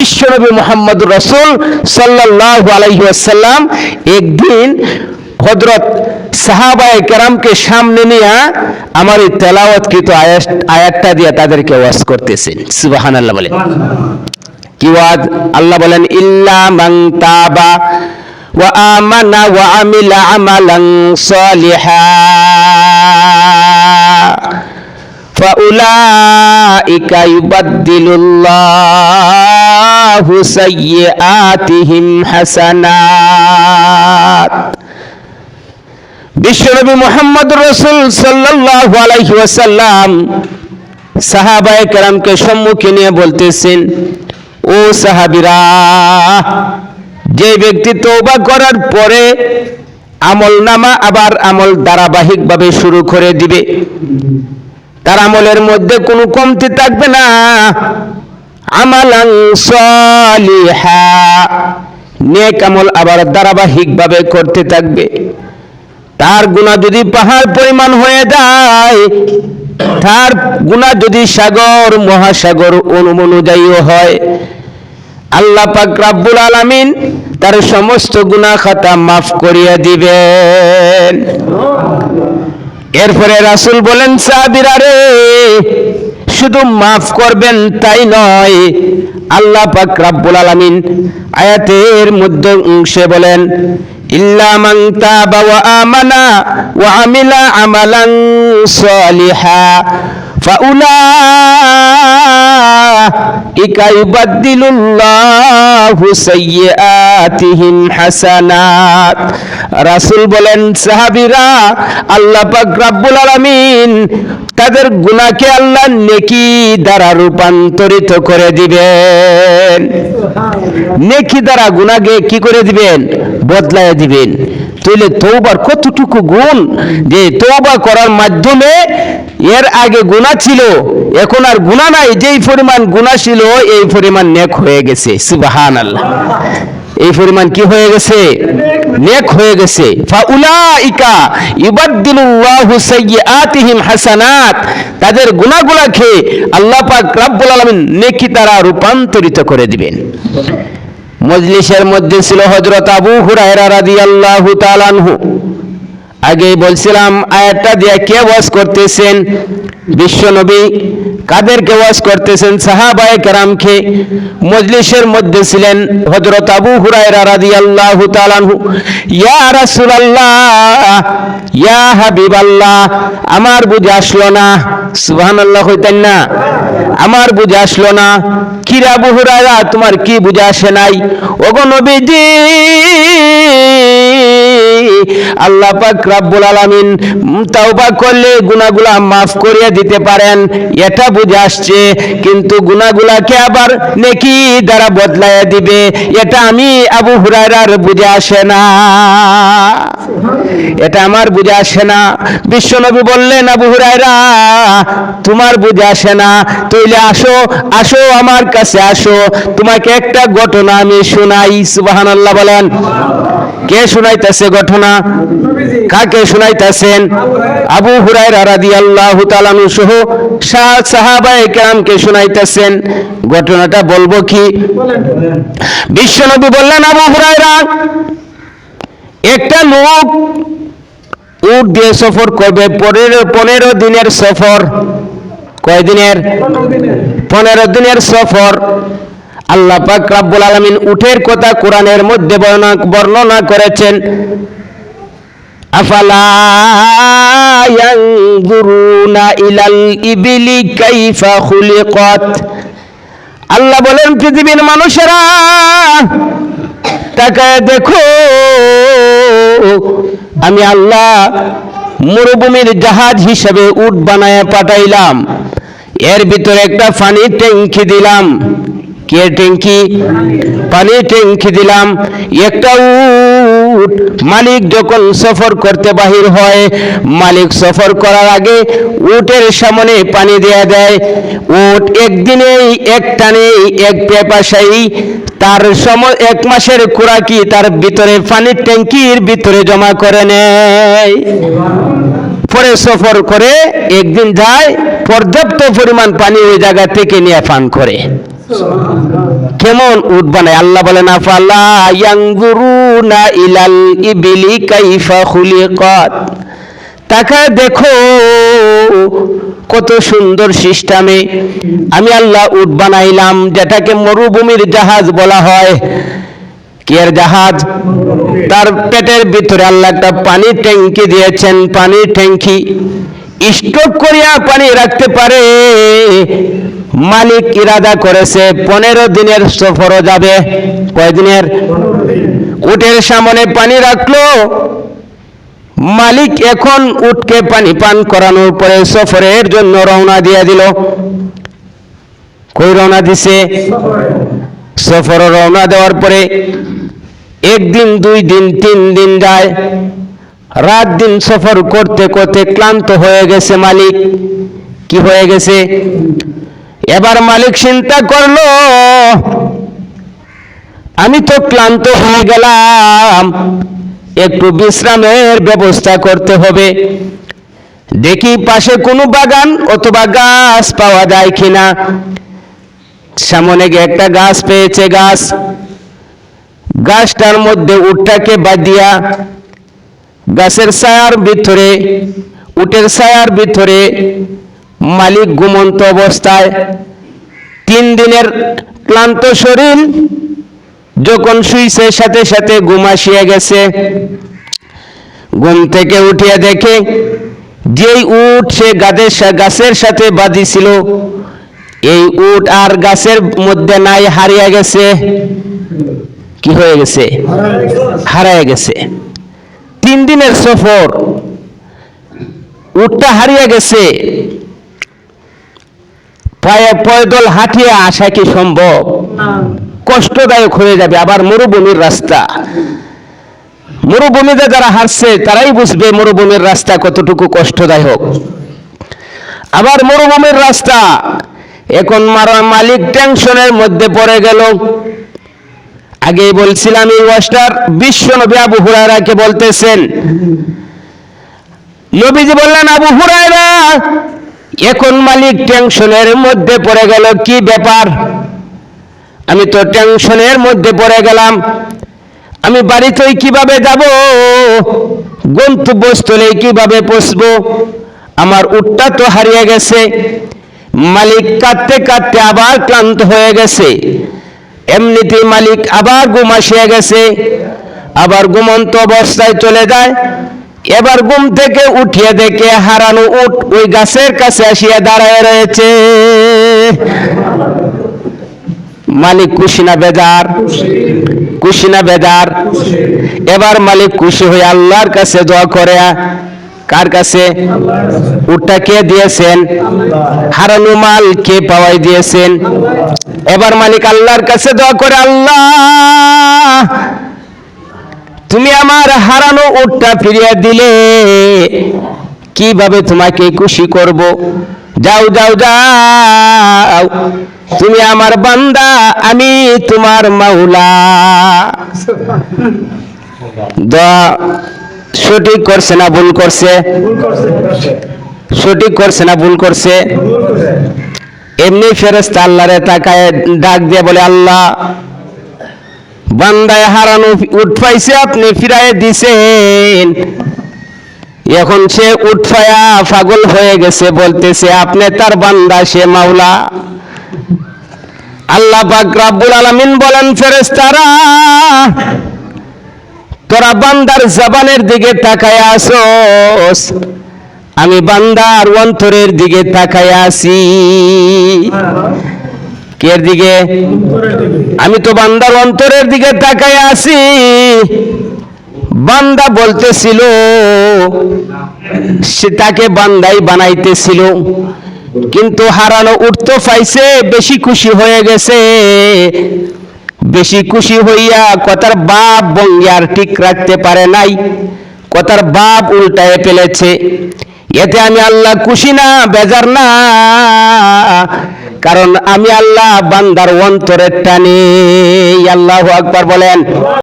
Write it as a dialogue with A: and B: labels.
A: বিশ্বনবী মুহাম্মদুর রাসূল সাল্লাল্লাহু আলাইহি ওয়াসাল্লাম একদিন হযরত সাহাবায়ে কেরামকে সামনে নিয়ে আমার এই তেলাওয়াতকৃত আয়াতটা দিয়ে তাদেরকে ওয়াজ করতেছেন। সুবহানাল্লাহ বলেন। কি ওয়াজ? আল্লাহ বলেন ইল্লা মান তাবা ওয়া আমানা ওয়া আমিলা আমালান সালিহা ফাউলাইকা ইউবাদদিলুল্লাহু সাইয়্যাতিহিম হাসানাত। বিশ্বনবী মুহাম্মদুর রাসূল সাল্লাল্লাহু আলাইহি ওয়াসাল্লাম সাহাবায়ে কেরামকে সম্মুখে নিয়ে বলতেছেন, ও সাহাবীরা, যে ব্যক্তি তওবা করার পরে আমলনামা আবার আমল ধারাবাহিকভাবে শুরু করে দিবে, তার আমলের মধ্যে কোনো কমতি থাকবে না। আমালান সালিহা, নেক আমল আবার ধারাবাহিকভাবে করতে থাকবে। তার গুনাহ যদি পাহাড় পরিমাণ হয়ে যায়, তার গুনাহ যদি সাগর মহাসাগর অনুযায়ী হয়, আল্লাহ পাক রব্বুল আলামিন তার সমস্ত গুনাহ খাতা মাফ করিয়ে দিবেন। এরপরে রাসূল বলেন, সাহাবীরা রে, শুধু মাফ করবেন তাই নয়, আল্লাহ পাক রব্বুল আলামিন আয়াতের মধ্যে অংশে বলেন ইল্লা মান তাবা ওয়া আমানা ওয়া আমিলা আমালান সালিহা ফাউলাইকা ইউবাদদিলুল্লাহু সাইয়্যাতিহিম হাসানাত। রাসূল বলেন, সাহাবীরা, আল্লাহ পাক রব্বুল আলামিন তাদের গুনাহকে আল্লাহ নেকি দ্বারা রূপান্তরিত করে দিবেন। নেকি দ্বারা গুনাহকে কি করে দিবেন? বদলায় দিবেন। তাহলে তওবার কতটুকু গুণ, যে তওবা করার মাধ্যমে এর আগে গুনাহ ছিল, এখন আর গুনাহ নাই, যেই পরিমাণ গুনাহ ছিল এই পরিমাণ নেক হয়ে গেছে। সুবহানাল্লাহ। এই পরিমাণ কি হয়ে গেছে? নেক হয়ে গেছে। ফাউলাইকা ইউবাদদিলুল্লাহু সাইয়্যাতিহিম হাসানাত, তাদের গুনাহগুলোকে আল্লাহ পাক রব্বুল আলামিন নেকি দ্বারা রূপান্তরিত করে দিবেন। মজলিসের মধ্যে ছিল হযরত আবু হুরায়রা রাদিয়াল্লাহু তাআলা আনহু। আগেই বলছিলাম আয়াতটা দিয়ে কে ওয়াজ করতেছেন? বিশ্বনবী। কাদেরকে ওয়াজ করতেছেন? সাহাবায়ে কেরামকে। মজলিসের মধ্যে ছিলেন হযরত আবু হুরায়রা রাদিয়াল্লাহু তাআলা আনহু। ইয়া রাসূলুল্লাহ, ইয়া হাবিবাল্লাহ, আমার বুঝে আসলো না। সুবহানাল্লাহ কইতেন না? আমার বুঝে আসলো না। কি রে আবু হুরায়রা, তোমার কি বুঝে আসে নাই? ওগো নবীজি, আল্লাহ পাক রব্বুল আলামিন তওবা করলে গুনাহগুলো মাফ করিয়ে দিতে পারেন, এটা বুঝে আসছে, কিন্তু গুনাহগুলোকে আবার নেকি দ্বারা বদলায় দিবে, এটা আমি আবু হুরায়রার বুঝে আসে না, এটা আমার বুঝে আসে না। বিশ্বনবী বললেন, আবু হুরায়রা, তোমার বুঝে আসে না, তাইলে আসো, আসো আমার কাছে আসো, তোমাকে একটা ঘটনা আমি শোনাই। সুবহানাল্লাহ বলেন। কে শোনাইতেছে ঘটনা? কাকে শোনাইতেছেন? আবু হুরায়রা রাদিয়াল্লাহু তাআলা আনহু সহ সাহাবায়ে কেরামকে শোনাইতেছেন। ঘটনাটা বলবো কি? বিশ্বনবী বললেন, আবু হুরায়রা, একটা লোক উট দিয়ে সফর করবে, 15 দিনের সফর। কয় দিনের? 15 দিনের সফর। আল্লাহ পাক রব্বুল আলামিন উটের কথা কোরআনের মধ্যে বর্ণনা করেছেন। আফালা ইয়ানজুরুনা ইলাল ইবিলি কাইফা খুলিকাত। আল্লাহ বলেন, পৃথিবীর মানুষেরা তাকায় দেখো, আমি আল্লাহ মরুভূমির জাহাজ হিসেবে উট বানায় পাঠাইলাম, এর ভিতরে একটা পানির ট্যাঙ্কি দিলাম। কে ট্যাঙ্কি? পানির ট্যাঙ্কি দিলাম। একটা উট মালিক যখন সফর করতে বাহির হয়, মালিক সফর করার আগে উটের সামনে পানি দেয়া দেয়। উট একদিনেই, এক টানেই, এক পেপাসাই তার 1 মাসের খোরাকি তার ভিতরে পানির ট্যাঙ্কির ভিতরে জমা করে নেয়। পরে সফর করে একদিন যায়, পর্যাপ্ত পরিমাণ পানি ওই জায়গা থেকে নিয়ে পান করে। কেমন উট বানায়? আল্লাহ বলেন আফালা ইয়ানজুরুনা ইলাল ইবিলি কাইফা খুলিকাত, তাকায় দেখো কত সুন্দর সিস্টেমে আমি আল্লাহ উট বানাইলাম, যেটাকে মরুভূমির জাহাজ বলা হয়। কি এর জাহাজ? তার পেটের ভিতরে আল্লাহ একটা পানির ট্যাঙ্কি দিয়েছেন, পানির ট্যাঙ্কি স্টক করিয়া পানি রাখতে পারে। মালিক ইরাদা করেছে 15 দিনের সফরও যাবে। কয় দিনের? উটের সামনে পানি রাখলো, মালিক এখন উটকে পানি পান করানোর পরে সফরের জন্য রওনা দিয়ে দিল। কই রওনা দিছে? সফর রওনা দেওয়ার পরে 1 দিন 2 দিন 3 দিন যায়, রাত দিন সফর করতে করতে ক্লান্ত হয়ে গেছে মালিক। কি হয়ে গেছে? এবার মালিক চিন্তা করলো, আমি তো ক্লান্ত হয়ে গেলাম, একটু বিশ্রামের ব্যবস্থা করতে হবে। দেখি পাশে কোনো বাগান অথবা গাছ পাওয়া যায় কিনা। সামনে গিয়ে একটা গাছ পেয়েছে। গাছটার মধ্যে উটটাকে বাঁধিয়া গাছের ছায়ার ভিতরে, উটের ছায়ার ভিতরে মালিক ঘুমন্ত অবস্থায়। 3 দিনের ক্লান্ত শরীর যখন শুইছে সাথে সাথে ঘুম আসিয়া গেছে। ঘুম থেকে উঠিয়া দেখে যেই উট সে গাছের সাথে বাঁধিছিল, এই উট আর গাছের মধ্যে নাই, হারিয়ে গেছে। কি হয়ে গেছে? হারিয়ে গেছে। 3 দিনের সফর, উটটা হারিয়ে গেছে। পায়ে পয়দল হাঁটিয়ে আসা কি সম্ভব? কষ্টদায়ক হয়ে যাবে। আবার মরুভূমির রাস্তা, মরুভূমিতে যারা হারছে তারাই বুঝবে মরুভূমির রাস্তা কতটুকু কষ্টদায়ক। আবার মরুভূমির রাস্তা, এখন মালিক টেনশনের মধ্যে পড়ে গেল। আগেই বলছিলাম এই ওয়াজটার বিশ্বনবী আবু হুরায়রাকে বলতেছেন। নবীজি বললেন, আবু হুরায়রা, এখন মালিক টেনশনের মধ্যে পড়ে গেল। কি ব্যাপার? আমি তো টেনশনের মধ্যে পড়ে গেলাম, আমি বাড়িতে কিভাবে যাব, গন্তব্যস্থলে কিভাবে পৌঁছবো, আমার উটটা তো হারিয়ে গেছে। মালিক কাঁদতে কাঁদতে আবার ক্লান্ত হয়ে গেছে। এমনিতেই মালিক আবার ঘুম আসিয়া গেছে, আবার ঘুমন্ত অবস্থায় চলে যায়। এবার ঘুম থেকে উঠিয়ে দেখে হারানো উট ওই গাছের কাছে আসিয়া দাঁড়ায় রয়েছে। মালিক খুশি না বেজার? খুশি না বেজার? এবার মালিক খুশি হয়ে আল্লাহর কাছে দোয়া করে। কার কাছে? উটটা কে দিয়েছেন? হারানো মাল কে পাওয়াই দিয়েছেন? এবার মালিক আল্লাহর কাছে দোয়া করে, আল্লাহ, তুমি আমার হারানো উটটা ফিরিয়ে দিলে, কিভাবে তোমাকে খুশি করব? যাও যাও যাও, তুমি আমার বান্দা, আমি তোমার মাওলা। দোয়া সঠিক করছে না ভুল করছে? সঠিক করছে না ভুল করছে? এমনি ফেরেশতা আল্লাহরে তাকায় ডাক দিয়ে বলে, আল্লাহ, বান্দায় হারানো উট পাইছে, আপনি ফিরাইয়ে দিছেন। এখন সে উট পায়া পাগল হয়ে গেছে, বলতেছে আপনি তার বান্দা, সে মাওলা। আল্লাহ পাক রব্বুল আলামিন বলেন, ফেরেশতারা, তোরা বান্দার জবানের দিকে তাকায় আসোস, আমি বান্দার অন্তরের দিকে তাকায় আছি। কের দিকে? আমি তো বান্দার অন্তরের দিকে তাকায় আছি। বান্দা বলতেছিল সে তাকে বান্দাই বানাইতেছিল, কিন্তু হারানো উঠতে পাইছে, বেশি খুশি হয়ে গেছে। বেশি খুশি হইয়া কথার বাপ বঙ্গিয়ার ঠিক রাখতে পারে নাই, কথার বাপ উল্টায় ফেলেছে। এতে আমি আল্লাহ খুশি না বেজার না? কারণ আমি আল্লাহ বান্দার অন্তরের টানে। আল্লাহু আকবার বলেন।